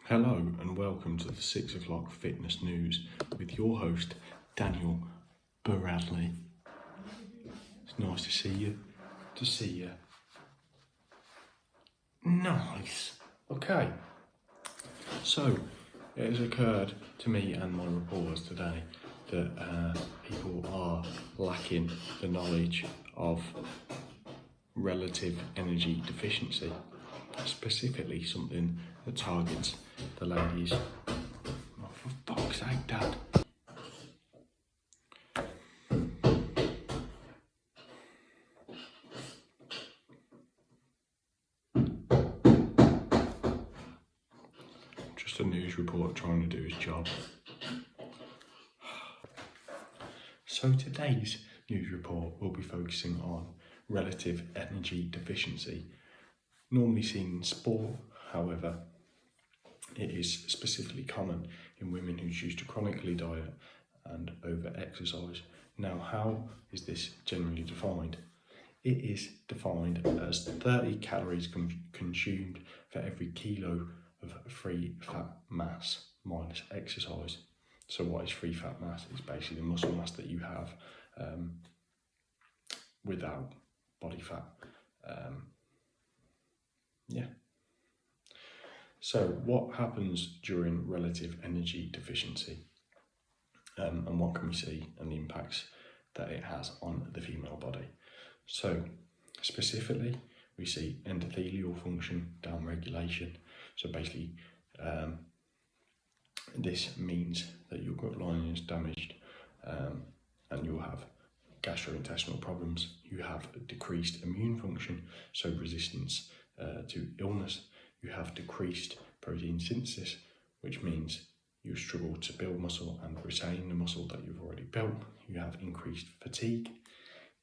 Hello and welcome to the 6 o'clock fitness news with your host Daniel Bradley. It's nice to see you. Nice. Okay. So it has occurred to me and my reporters today that people are lacking the knowledge of relative energy deficiency, specifically something that targets the ladies. Oh, for fuck's sake, Dad. Just a news reporter trying to do his job. So today's news report will be focusing on relative energy deficiency, normally seen in sport. However, it is specifically common in women who choose to chronically diet and over-exercise. Now, how is this generally defined? It is defined as 30 calories consumed for every kilo of free fat mass minus exercise. So what is free fat mass? It's basically the muscle mass that you have without body fat. So what happens during relative energy deficiency, and what can we see and the impacts that it has on the female body? So specifically, we see endothelial function downregulation. So basically, this means that your gut lining is damaged, and you'll have gastrointestinal problems. You have decreased immune function, so resistance to illness. You have decreased protein synthesis, which means you struggle to build muscle and retain the muscle that you've already built. You have increased fatigue,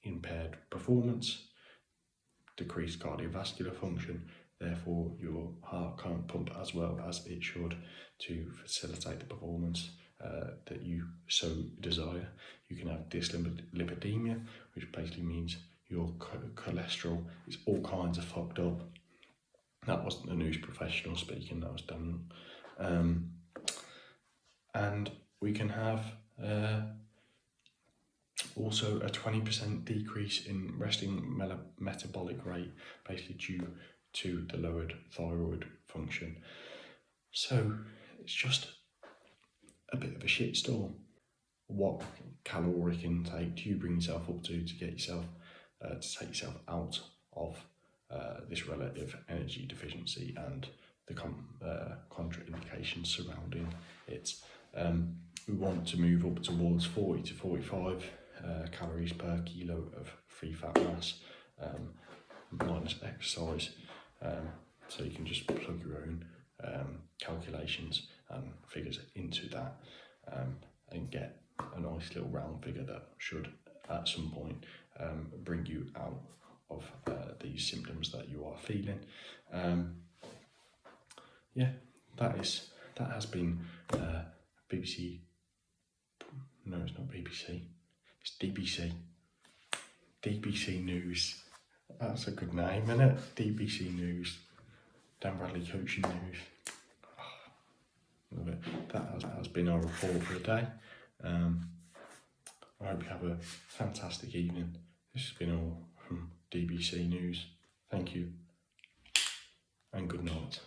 impaired performance, decreased cardiovascular function. Therefore, your heart can't pump as well as it should to facilitate the performance that you so desire. You can have dyslipidemia, which basically means your cholesterol is all kinds of fucked up. That wasn't the news professional speaking, that was Daniel. And we can have also a 20% decrease in resting metabolic rate, basically due to the lowered thyroid function. So it's just a bit of a shitstorm. What caloric intake do you bring yourself up to get yourself to take yourself out of this relative energy deficiency and the contraindications surrounding it? We want to move up towards 40 to 45 calories per kilo of free fat mass minus exercise. So you can just plug your own calculations and figures into that and get a nice little round figure that should at some point bring you out of these symptoms that you are feeling. That has been BBC. No, it's not BBC. It's DBC. DBC News. That's a good name, isn't it? DBC News. Dan Bradley Coaching News. Love it. That has been our report for the day. I hope you have a fantastic evening. This has been all from DBC News. Thank you and good night.